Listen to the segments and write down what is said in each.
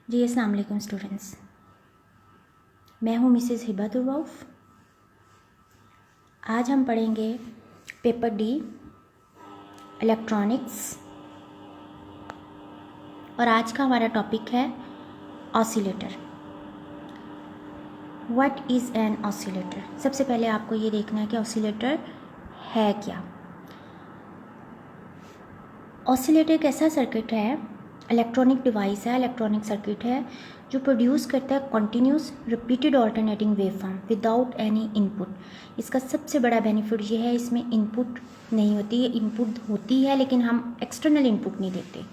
जी अस्सलाम वालेकुम स्टूडेंट्स, मैं हूँ मिसेज़ हिबतुर रऊफ़। आज हम पढ़ेंगे पेपर डी इलेक्ट्रॉनिक्स और आज का हमारा टॉपिक है oscillator. What is an oscillator? सबसे पहले आपको ये देखना है कि ऑसिलेटर है क्या। ऑसिलेटर एक ऐसा सर्किट है, इलेक्ट्रॉनिक डिवाइस है, इलेक्ट्रॉनिक सर्किट है जो प्रोड्यूस करता है continuous repeated alternating wave form without any input. इसका सबसे बड़ा बेनिफिट ये है, इसमें इनपुट नहीं होती है, इनपुट होती है लेकिन हम एक्सटर्नल इनपुट नहीं देते।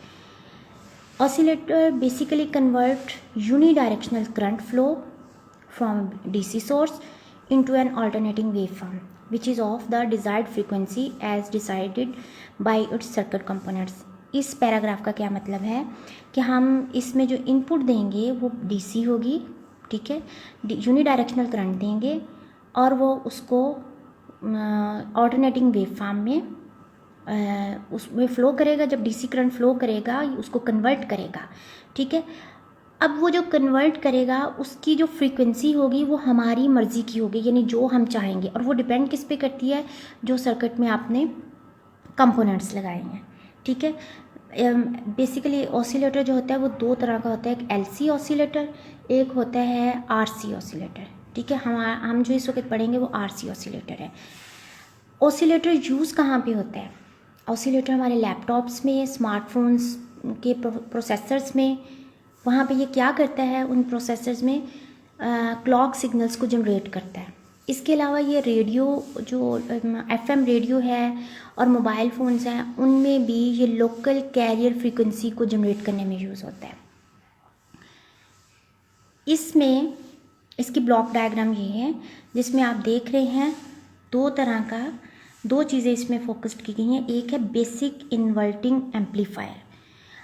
Oscillator basically convert unidirectional current flow from DC source into an alternating waveform which is of the desired frequency as decided by its circuit components। इस पैराग्राफ का क्या मतलब है कि हम इसमें जो इनपुट देंगे वो डीसी होगी, ठीक है, यूनिडायरेक्शनल करंट देंगे और वो उसको ऑल्टरनेटिंग वेवफॉर्म में उसमें फ़्लो करेगा। जब डीसी करंट फ़्लो करेगा उसको कन्वर्ट करेगा, ठीक है। अब वो जो कन्वर्ट करेगा उसकी जो फ्रीक्वेंसी होगी वो हमारी मर्ज़ी की होगी, यानी जो हम चाहेंगे, और वो डिपेंड किस पे करती है, जो सर्किट में आपने कंपोनेंट्स लगाए हैं, ठीक है। बेसिकली ऑसिलेटर जो होता है वो दो तरह का होता है, एक एलसी ऑसिलेटर, एक होता है आरसी ऑसिलेटर, ठीक है। हम जो इस वक्त पढ़ेंगे वो आरसी ऑसिलेटर है। ऑसिलेटर यूज़ कहाँ पे होता है? ऑसिलेटर हमारे लैपटॉप्स में, स्मार्टफोन्स के प्रोसेसर्स में, वहाँ पे ये क्या करता है, उन प्रोसेसर्स में क्लॉक सिग्नल्स को जनरेट करता है। इसके अलावा ये रेडियो जो एफएम रेडियो है और मोबाइल फ़ोन्स हैं उनमें भी ये लोकल कैरियर फ्रीक्वेंसी को जनरेट करने में यूज़ होता है। इसमें इसकी ब्लॉक डायग्राम ये है जिसमें आप देख रहे हैं दो चीज़ें इसमें फोकस्ड की गई हैं। एक है बेसिक इन्वर्टिंग एम्पलीफायर,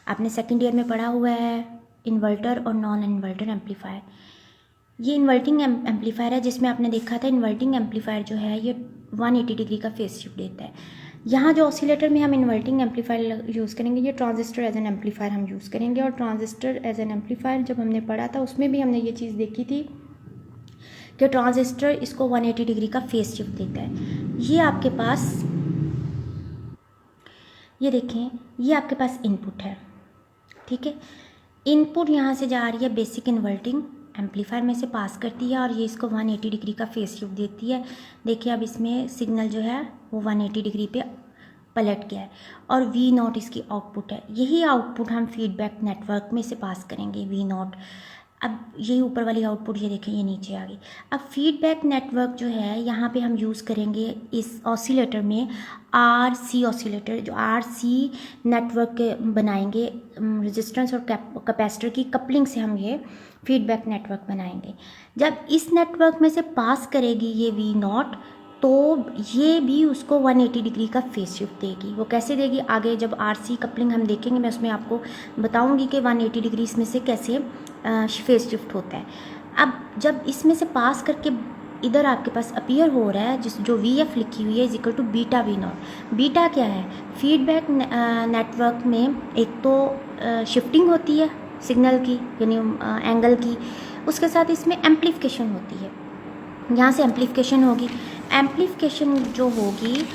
आपने सेकेंड ईयर में पढ़ा हुआ है, इन्वर्टर और नॉन इन्वर्टर एम्पलीफायर। ये इन्वर्टिंग एम्पलीफायर है जिसमें आपने देखा था इन्वर्टिंग एम्पलीफायर जो है ये 180 डिग्री का फेज शिफ्ट देता है। यहाँ जो ऑसिलेटर में हम इन्वर्टिंग एम्पलीफायर यूज़ करेंगे, ये ट्रांजिस्टर एज एन एम्पलीफायर हम यूज़ करेंगे। और ट्रांजिस्टर एज एन एम्पलीफायर जब हमने पढ़ा था उसमें भी हमने ये चीज़ देखी थी कि ट्रांजिस्टर इसको 180 डिग्री का फेज शिफ्ट देता है। ये आपके पास, ये देखें, ये आपके पास इनपुट है, ठीक है। इनपुट यहाँ से जा रही है बेसिक इन्वर्टिंग एम्पलीफायर में से पास करती है और ये इसको 180 डिग्री का फेज शिफ्ट देती है। देखिए अब इसमें सिग्नल जो है वो 180 डिग्री पे पलट गया है और V0 इसकी आउटपुट है। यही आउटपुट हम फीडबैक नेटवर्क में से पास करेंगे, V0। अब यही ऊपर वाली आउटपुट ये देखें ये नीचे आ गई। अब फीडबैक नेटवर्क जो है यहाँ पे हम यूज़ करेंगे इस ऑसिलेटर में आरसी ऑसिलेटर, जो आरसी नेटवर्क बनाएंगे, रेजिस्टेंस और कैपेसिटर की कपलिंग से हम ये फीडबैक नेटवर्क बनाएंगे। जब इस नेटवर्क में से पास करेगी ये V0 तो ये भी उसको 180 डिग्री का फेज शिफ्ट देगी। वो कैसे देगी, आगे जब आरसी कपलिंग हम देखेंगे मैं उसमें आपको बताऊंगी कि 180 डिग्री इसमें से कैसे फेज शिफ्ट होता है। अब जब इसमें से पास करके इधर आपके पास अपीयर हो रहा है जो VF लिखी हुई है is equal to beta V0। Beta क्या है? फीडबैक नेटवर्क में एक तो शिफ्टिंग होती है सिग्नल की, यानी एंगल की, उसके साथ इसमें एम्पलीफिकेशन होती है। यहाँ से एम्पलीफिकेशन होगी, एम्पलीफिकेशन जो होगी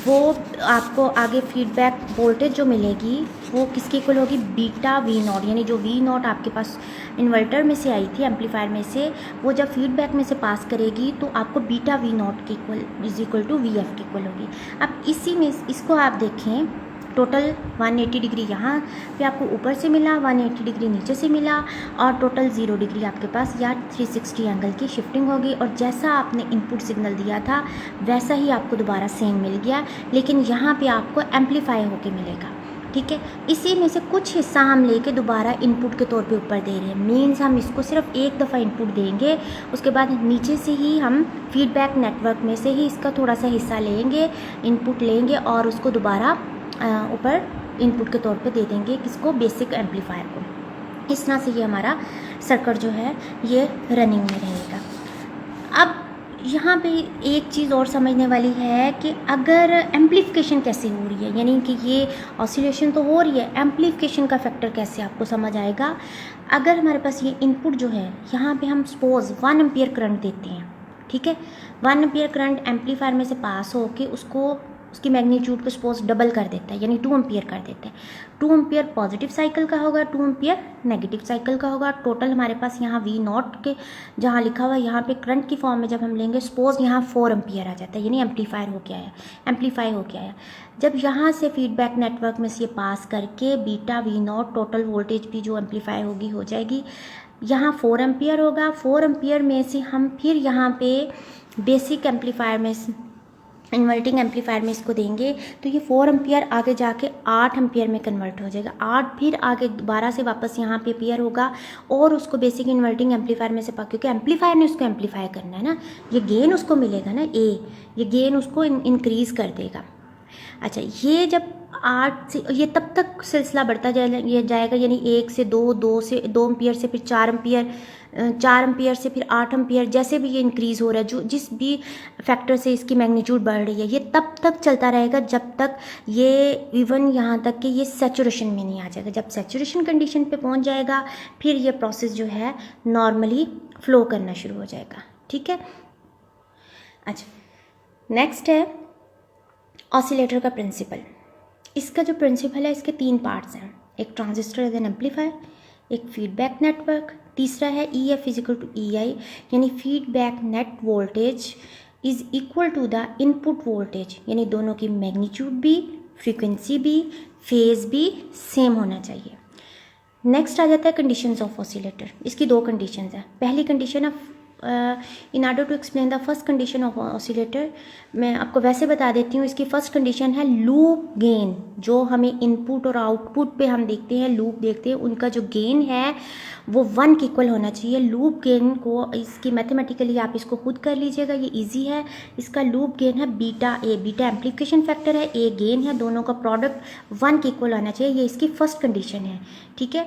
वो आपको आगे फीडबैक वोल्टेज जो मिलेगी वो किसके इक्वल होगी? बीटा V0, यानी जो V0 आपके पास इन्वर्टर में से आई थी, एम्पलीफायर में से, वो जब फीडबैक में से पास करेगी तो आपको बीटा V0 के equal is equal to VF के इक्वल होगी। अब इसी में इसको आप देखें, टोटल 180 डिग्री यहाँ पे आपको ऊपर से मिला, 180 डिग्री नीचे से मिला और टोटल 0 डिग्री आपके पास या 360 एंगल की शिफ्टिंग होगी। और जैसा आपने इनपुट सिग्नल दिया था वैसा ही आपको दोबारा सेम मिल गया, लेकिन यहाँ पे आपको एम्पलीफाई होके मिलेगा, ठीक है। इसी में से कुछ हिस्सा हम लेके दोबारा इनपुट के तौर पे ऊपर दे रहे हैं। मीन्स हम इसको सिर्फ एक दफ़ा इनपुट देंगे, उसके बाद नीचे से ही हम फीडबैक नेटवर्क में से ही इसका थोड़ा सा हिस्सा लेंगे, इनपुट लेंगे और उसको दोबारा ऊपर इनपुट के तौर पे दे देंगे, किसको? बेसिक एम्पलीफायर को। इस तरह से ये हमारा सर्किट जो है ये रनिंग में रहेगा। अब यहाँ पे एक चीज़ और समझने वाली है कि अगर एम्प्लीफिकेशन कैसे हो रही है, यानी कि ये ऑसिलेशन तो हो रही है, एम्प्लीफिकेशन का फैक्टर कैसे आपको समझ आएगा। अगर हमारे पास ये इनपुट जो है, यहाँ पे हम सपोज 1 एम्पियर करंट देते हैं, ठीक है, 1 एम्पियर करंट एम्पलीफायर में से पास होके उसकी मैग्नीट्यूड को सपोज डबल कर देता है, यानी 2 एम्पियर कर देता है। 2 एम्पियर पॉजिटिव साइकिल का होगा, 2 एम्पियर नेगेटिव साइकिल का होगा। टोटल हमारे पास यहाँ V नॉट के जहाँ लिखा हुआ है, यहाँ पे करंट की फॉर्म में जब हम लेंगे, सपोज यहाँ 4 एम्पियर आ जाता है, यानी एम्पलीफाई हो गया है। जब यहाँ से फीडबैक नेटवर्क में से ये पास करके beta V not total voltage भी जो एम्पलीफाई होगी हो जाएगी। यहाँ 4 एम्पियर होगा, 4 एम्पियर में से हम फिर यहाँ पे बेसिक एम्पलीफायर में, इन्वर्टिंग एम्पलीफायर में इसको देंगे, तो ये 4 एम्पियर आगे जाके 8 एम्पियर में कन्वर्ट हो जाएगा। 8 फिर आगे दोबारा से वापस यहाँ पे एम्पियर होगा और उसको बेसिक इन्वर्टिंग एम्पलीफायर में से क्योंकि एम्पलीफायर ने उसको एम्पलीफाई करना है ना, ये गेन उसको मिलेगा ना, ये गेन उसको इंक्रीज़ कर देगा। अच्छा, ये जब 8 से ये तब तक सिलसिला बढ़ता जाएगा, यानी 1 से 2, 2 से 2 एम्पियर से फिर 4 एम्पियर, 4 एम्पियर से फिर 8 एम्पियर, जैसे भी ये इंक्रीज़ हो रहा है, जो जिस भी फैक्टर से इसकी मैग्नीट्यूड बढ़ रही है, ये तब तक चलता रहेगा जब तक ये इवन यहाँ तक कि ये सैचुरेशन में नहीं आ जाएगा। जब सैचुरेशन कंडीशन पे पहुँच जाएगा, फिर ये प्रोसेस जो है नॉर्मली फ्लो करना शुरू हो जाएगा, ठीक है। अच्छा, नेक्स्ट है ऑसिलेटर का प्रिंसिपल। इसका जो प्रिंसिपल है, इसके 3 पार्ट्स हैं, एक ट्रांजिस्टर एज एन एम्पलीफायर, एक फीडबैक नेटवर्क, तीसरा है EF इजिकल टू EI, यानी feedback net voltage is equal to the input voltage, यानी दोनों की मैग्नीट्यूड भी, फ्रीक्वेंसी भी, फेज भी सेम होना चाहिए। नेक्स्ट आ जाता है कंडीशंस ऑफ ऑसिलेटर। इसकी 2 कंडीशंस हैं। पहली कंडीशन है, in order to explain the first condition of oscillator, मैं आपको वैसे बता देती हूँ। इसकी फर्स्ट कंडीशन है लूप गेन। जो हमें इनपुट और आउटपुट पे हम देखते हैं, लूप देखते हैं, उनका जो गेन है वो 1 के इक्वल होना चाहिए। लूप गेन को इसकी मैथमेटिकली आप इसको खुद कर लीजिएगा, ये इजी है। इसका लूप गेन है beta A, beta amplification factor है, ए गेन है, दोनों का प्रोडक्ट 1 के इक्वल आना चाहिए। ये इसकी फर्स्ट कंडीशन है, ठीक है।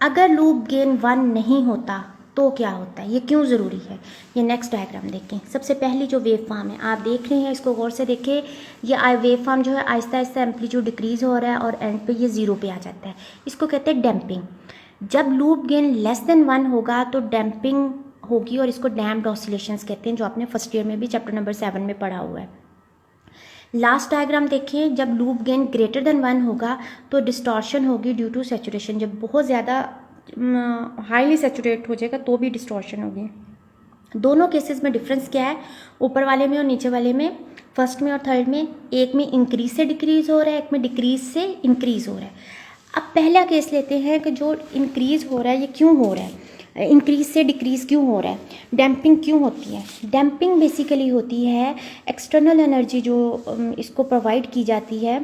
अगर लूप गेन 1 नहीं होता तो क्या होता है, ये क्यों ज़रूरी है, ये नेक्स्ट डायग्राम देखें। सबसे पहली जो वेव फॉर्म है आप देख रहे हैं, इसको गौर से देखें। ये वेव फॉर्म जो है आहिस्ता आहिस्ता एम्पलीट्यूड डिक्रीज़ हो रहा है और एंड पे ये 0 पे आ जाता है। इसको कहते हैं डैम्पिंग। जब लूप गेन लेस देन 1 होगा तो डैम्पिंग होगी और इसको डैम्प्ड ऑसिलेशंस कहते हैं, जो आपने फर्स्ट ईयर में भी चैप्टर नंबर 7 में पढ़ा हुआ है। लास्ट डायग्राम देखें, जब लूप गेन ग्रेटर देन 1 होगा तो डिस्टॉर्शन होगी ड्यू टू सैचुरेशन। जब बहुत ज़्यादा हाईली सैचुरेट हो जाएगा तो भी डिस्टॉर्शन होगी। दोनों केसेस में डिफरेंस क्या है, ऊपर वाले में और नीचे वाले में, फर्स्ट में और थर्ड में, एक में इंक्रीज से डिक्रीज हो रहा है, एक में डिक्रीज से इंक्रीज हो रहा है। अब पहला केस लेते हैं कि जो इंक्रीज हो रहा है ये क्यों हो रहा है, इंक्रीज से डिक्रीज क्यों हो रहा है, डैम्पिंग क्यों होती है। डैम्पिंग बेसिकली होती है एक्सटर्नल एनर्जी जो इसको प्रोवाइड की जाती है,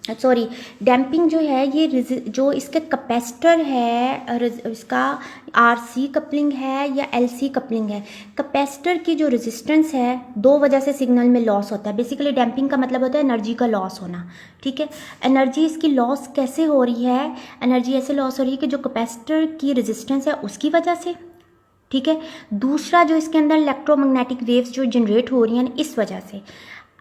सॉरी, डैम्पिंग जो है ये जो इसके कैपेसिटर है, इसका RC कपलिंग है या LC कपलिंग है। कैपेसिटर की जो रेजिस्टेंस है, 2 वजह से सिग्नल में लॉस होता है। बेसिकली डैम्पिंग का मतलब होता है एनर्जी का लॉस होना, ठीक है। एनर्जी इसकी लॉस कैसे हो रही है, एनर्जी ऐसे लॉस हो रही है कि जो कैपेसिटर की रेजिस्टेंस है उसकी वजह से, ठीक है। दूसरा जो इसके अंदर इलेक्ट्रोमैग्नेटिक वेव्स जो जनरेट हो रही हैं इस वजह से।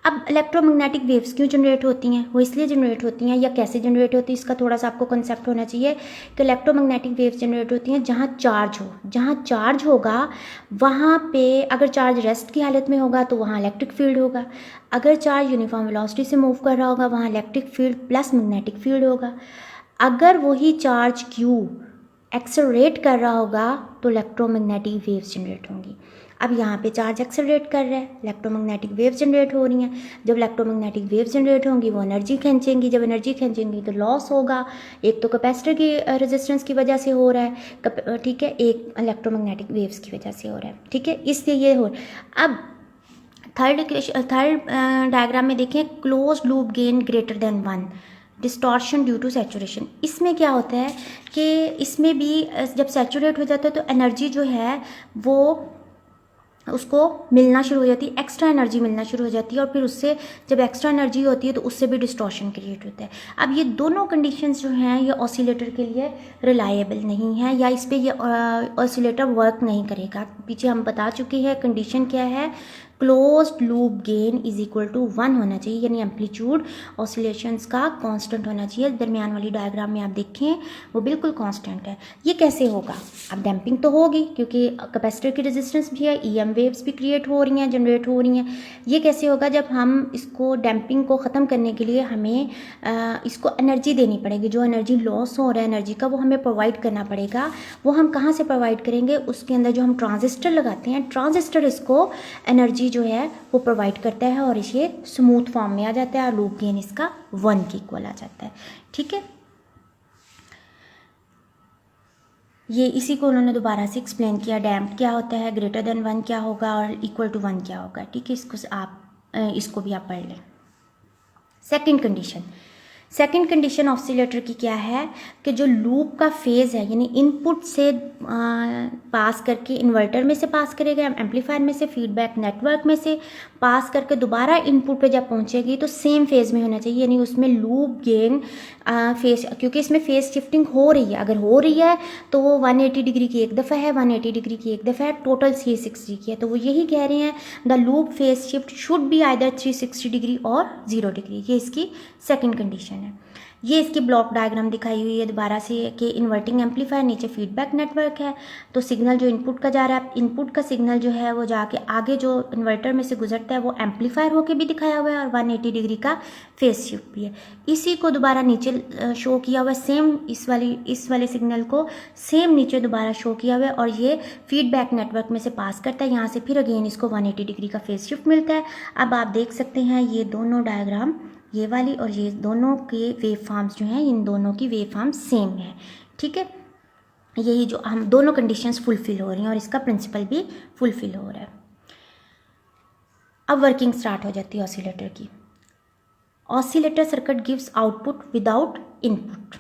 अब इलेक्ट्रोमैग्नेटिक वेव्स क्यों जनरेट होती हैं, वो इसलिए जनरेट होती हैं या कैसे जनरेट होती है, इसका थोड़ा सा आपको कंसेप्ट होना चाहिए कि इलेक्ट्रोमैग्नेटिक वेव्स जनरेट होती हैं जहाँ चार्ज हो, जहाँ चार्ज होगा वहाँ पे अगर चार्ज रेस्ट की हालत में होगा तो वहाँ इलेक्ट्रिक फील्ड होगा। अगर चार्ज यूनिफॉर्म वेलोसिटी से मूव कर रहा होगा वहाँ electric field plus magnetic field होगा। अगर वही चार्ज Q एक्सेलरेट कर रहा होगा तो इलेक्ट्रोमैग्नेटिक वेव्स जनरेट होंगी। अब यहाँ पे चार्ज एक्सेलरेट कर रहा है, इलेक्ट्रोमैग्नेटिक वेव्स जनरेट हो रही हैं। जब इलेक्ट्रोमैग्नेटिक वेव्स जनरेट होंगी वो एनर्जी खींचेंगी, जब एनर्जी खींचेंगी तो लॉस होगा। एक तो कैपेसिटर की रेजिस्टेंस की वजह से हो रहा है, ठीक है, एक इलेक्ट्रोमैग्नेटिक वेव्स की वजह से हो रहा है, ठीक है, इसलिए ये हो रहा है। अब थर्ड डायग्राम में देखें, close loop gain greater than 1, distortion due to saturation. इसमें क्या होता है कि इसमें भी जब सैचुरेट हो जाता है तो एनर्जी जो है वो उसको मिलना शुरू हो जाती है, एक्स्ट्रा एनर्जी मिलना शुरू हो जाती है, और फिर उससे जब एक्स्ट्रा एनर्जी होती है तो उससे भी डिस्टॉर्शन क्रिएट होता है। अब ये दोनों कंडीशंस जो हैं ये ऑसिलेटर के लिए रिलायबल नहीं है, या इस पर ये ऑसिलेटर वर्क नहीं करेगा। पीछे हम बता चुके हैं कंडीशन क्या है, closed loop gain is equal to 1 होना चाहिए, यानी एम्पलीट्यूड ऑसिलेशंस का कांस्टेंट होना चाहिए। दरमियान वाली डायग्राम में आप देखें वो बिल्कुल कांस्टेंट है। ये कैसे होगा? अब डैम्पिंग तो होगी क्योंकि कैपेसिटर की रेजिस्टेंस भी है, ईएम वेव्स भी क्रिएट हो रही हैं, जनरेट हो रही हैं। ये कैसे होगा? जब हम इसको डैम्पिंग को ख़त्म करने के लिए हमें इसको एनर्जी देनी पड़ेगी, जो एनर्जी लॉस हो रहा है एनर्जी का वो हमें प्रोवाइड करना पड़ेगा। वो हम कहाँ से प्रोवाइड करेंगे? उसके अंदर जो हम ट्रांजिस्टर लगाते हैं, ट्रांजिस्टर इसको एनर्जी जो है वो प्रोवाइड करता है और इसे स्मूथ फॉर्म में आ जाता है और लूप गेन इसका 1 के इक्वल आ जाता है। ठीक है, ये इसी को उन्होंने दोबारा से एक्सप्लेन किया, डैम्प्ड क्या होता है, ग्रेटर देन 1 क्या होगा और इक्वल टू 1 क्या होगा। ठीक है, इसको भी आप पढ़ लें। सेकंड कंडीशन ऑसिलेटर की क्या है कि जो लूप का फेज़ है, यानी इनपुट से पास करके इन्वर्टर में से पास करेगा, एम्पलीफायर में से, फीडबैक नेटवर्क में से पास करके दोबारा इनपुट पे जब पहुंचेगी तो सेम फेज़ में होना चाहिए, यानी उसमें लूप गेन फेस, क्योंकि इसमें फेज़ शिफ्टिंग हो रही है। अगर हो रही है तो वो 180 डिग्री की एक दफ़ा है, 180 डिग्री की एक दफ़ा है, टोटल 360 की है। तो वो यही कह रहे हैं the loop phase shift should be either 360 degree और 0 डिग्री। ये इसकी सेकंड कंडीशन है। ये इसकी ब्लॉक डायग्राम दिखाई हुई है दोबारा से कि इन्वर्टिंग एम्पलीफायर, नीचे फीडबैक नेटवर्क है। तो सिग्नल जो इनपुट का जा रहा है, इनपुट का सिग्नल जो है वो जाके आगे जो इन्वर्टर में से गुजरता है वो एम्पलीफायर होके भी दिखाया हुआ है और 180 डिग्री का फेज शिफ्ट भी है। इसी को दोबारा नीचे शो किया हुआ है, सेम इस वाले सिग्नल को सेम नीचे दोबारा शो किया हुआ है और ये फीडबैक नेटवर्क में से पास करता है। यहाँ से फिर अगेन इसको 180 डिग्री का फेज शिफ्ट मिलता है। अब आप देख सकते हैं ये दोनों डायग्राम, ये वाली और ये दोनों के वेव फॉर्म्स जो हैं, इन दोनों की वेव फॉर्म सेम है। ठीक है, यही जो हम दोनों कंडीशंस फुलफिल हो रही हैं और इसका प्रिंसिपल भी फुलफिल हो रहा है। अब वर्किंग स्टार्ट हो जाती है ऑसिलेटर की। Oscillator circuit gives output without input.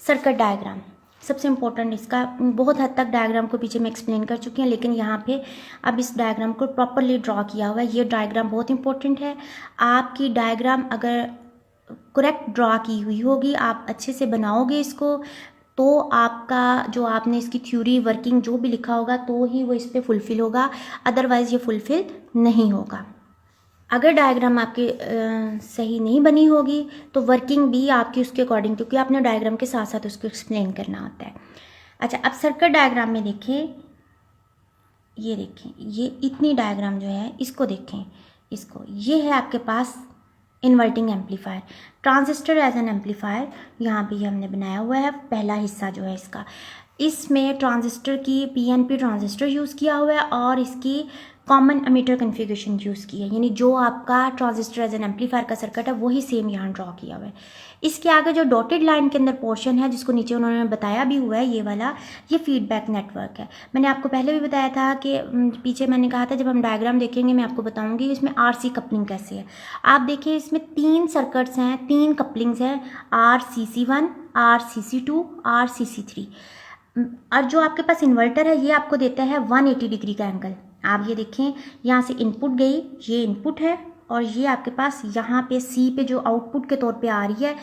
Circuit diagram सबसे इम्पोर्टेंट, इसका बहुत हद तक डायग्राम को पीछे मैं एक्सप्लेन कर चुकी हैं, लेकिन यहाँ पे अब इस डायग्राम को प्रॉपरली ड्रॉ किया हुआ है। ये डायग्राम बहुत इंपॉर्टेंट है। आपकी डायग्राम अगर करेक्ट ड्रॉ की हुई होगी, आप अच्छे से बनाओगे इसको, तो आपका जो आपने इसकी थ्योरी वर्किंग जो भी लिखा होगा तो ही वो इस पर फुलफिल होगा, अदरवाइज़ ये फुलफिल नहीं होगा। अगर डायग्राम आपकी सही नहीं बनी होगी तो वर्किंग भी आपकी उसके अकॉर्डिंग, क्योंकि आपने डायग्राम के साथ साथ उसको एक्सप्लेन करना होता है। अच्छा, अब सर्किट डायग्राम में देखें, ये देखें, ये इतनी डायग्राम जो है इसको देखें, इसको, ये है आपके पास inverting amplifier, transistor as an amplifier. यहाँ पे हमने बनाया हुआ है पहला हिस्सा जो है इसका। इसमें ट्रांजिस्टर की पीएनपी ट्रांजिस्टर यूज़ किया हुआ है और इसकी कॉमन एमिटर कन्फिगरेशन यूज़ की है, यानी जो आपका ट्रांजिस्टर एज एन एम्पलीफायर का सर्किट है वही सेम यहाँ ड्रॉ किया हुआ है। इसके आगे जो डॉटेड लाइन के अंदर पोर्शन है, जिसको नीचे उन्होंने बताया भी हुआ है, ये वाला, ये फीडबैक नेटवर्क है। मैंने आपको पहले भी बताया था कि पीछे मैंने कहा था जब हम डायग्राम देखेंगे मैं आपको बताऊंगी इसमें आरसी कपलिंग कैसे है। आप देखिए इसमें 3 सर्किट्स हैं, 3 कपलिंग्स हैं, RCC1, RCC2, RCC3। और जो आपके पास इन्वर्टर है ये आपको देता है 180 डिग्री का एंगल। आप ये देखें, यहाँ से इनपुट गई, ये इनपुट है, और ये आपके पास यहाँ पे C पे जो आउटपुट के तौर पे आ रही है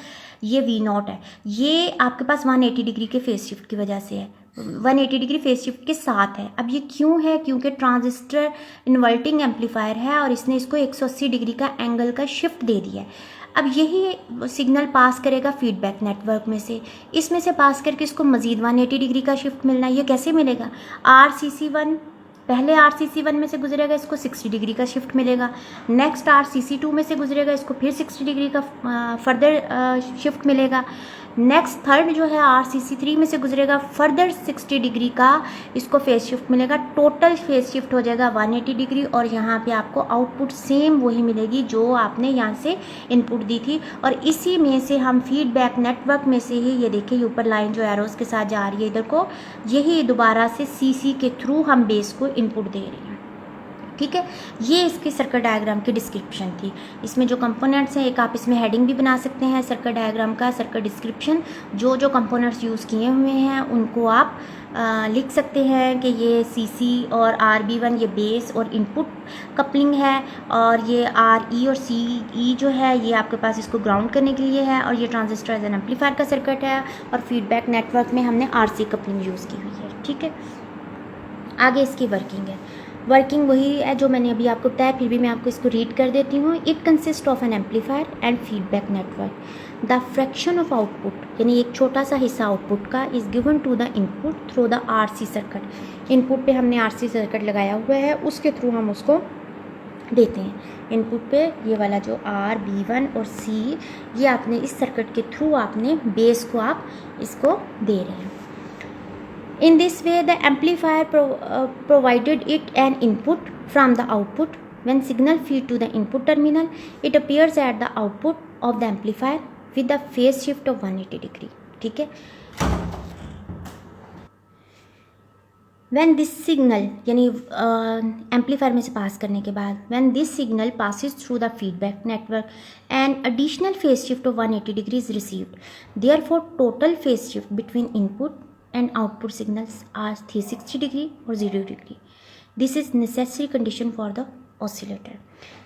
ये V0 है। ये आपके पास 180 डिग्री के फेज शिफ्ट की वजह से है, 180 डिग्री फेज शिफ्ट के साथ है। अब ये क्यों है? क्योंकि ट्रांजिस्टर इन्वर्टिंग एम्पलीफायर है और इसने इसको 180 डिग्री का एंगल का शिफ्ट दे दिया है। अब यही सिग्नल पास करेगा फीडबैक नेटवर्क में से, इसमें से पास करके इसको मज़ीद 180 डिग्री का शिफ्ट मिलना है। ये कैसे मिलेगा? RCC1 पहले RCC1 में से गुजरेगा, इसको 60 डिग्री का शिफ्ट मिलेगा। नेक्स्ट RCC2 में से गुजरेगा, इसको फिर 60 डिग्री का फर्दर शिफ्ट मिलेगा। नेक्स्ट थर्ड जो है RCC3 में से गुजरेगा, फर्दर 60 डिग्री का इसको फेज शिफ्ट मिलेगा। टोटल फेज शिफ्ट हो जाएगा 180 डिग्री और यहाँ पे आपको आउटपुट सेम वही मिलेगी जो आपने यहाँ से इनपुट दी थी। और इसी में से हम फीडबैक नेटवर्क में से ही, ये देखिए ऊपर लाइन जो एरोस के साथ जा रही है इधर को, यही दोबारा से CC के थ्रू हम बेस को इनपुट दे रहे हैं। ठीक है, ये इसकी सर्किट डायग्राम की डिस्क्रिप्शन थी। इसमें जो कंपोनेंट्स हैं, एक आप इसमें हेडिंग भी बना सकते हैं सर्किट डायग्राम का, सर्किट डिस्क्रिप्शन। जो जो कंपोनेंट्स यूज़ किए हुए हैं उनको आप लिख सकते हैं कि ये CC और RB1 ये बेस और इनपुट कपलिंग है, और ये RE और CE जो है ये आपके पास इसको ग्राउंड करने के लिए है, और ये ट्रांजिस्टर एज एन एम्पलीफायर का सर्किट है, और फीडबैक नेटवर्क में हमने RC कपलिंग यूज़ की हुई है। ठीक है, आगे इसकी वर्किंग है। वर्किंग वही है जो मैंने अभी आपको बताया, फिर भी मैं आपको इसको रीड कर देती हूँ। It consist of an amplifier and feedback network. The fraction of output यानी एक छोटा सा हिस्सा आउटपुट का is given to the input through the RC circuit. Input पे हमने RC सर्किट लगाया हुआ है, उसके थ्रू हम उसको देते हैं। इनपुट पे ये वाला जो R, B1 और C ये आपने इस सर्किट के थ्रू आपने बेस को आप इसको दे रहे हैं। In this way, the amplifier provided it an input from the output. When signal feed to the input terminal, it appears at the output of the amplifier with a phase shift of 180 degree. ठीक है, when this signal यानी amplifier में से पास करने के बाद when this signal passes through the feedback network, an additional phase shift of 180 degree is received. Therefore, total phase shift between input and output signals are 360 degree or 0 degree. This is necessary condition for the oscillator.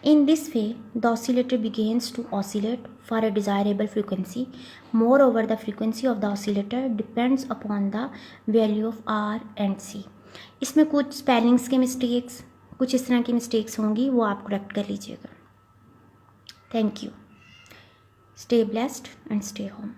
In this way, the oscillator begins to oscillate for a desirable frequency. Moreover, the frequency of the oscillator depends upon the value of R and C. इसमें कुछ spellings के mistakes, कुछ इस तरह की mistakes होंगी, वो आप करेक्ट कर लीजिएगा। Thank you. Stay blessed and stay home.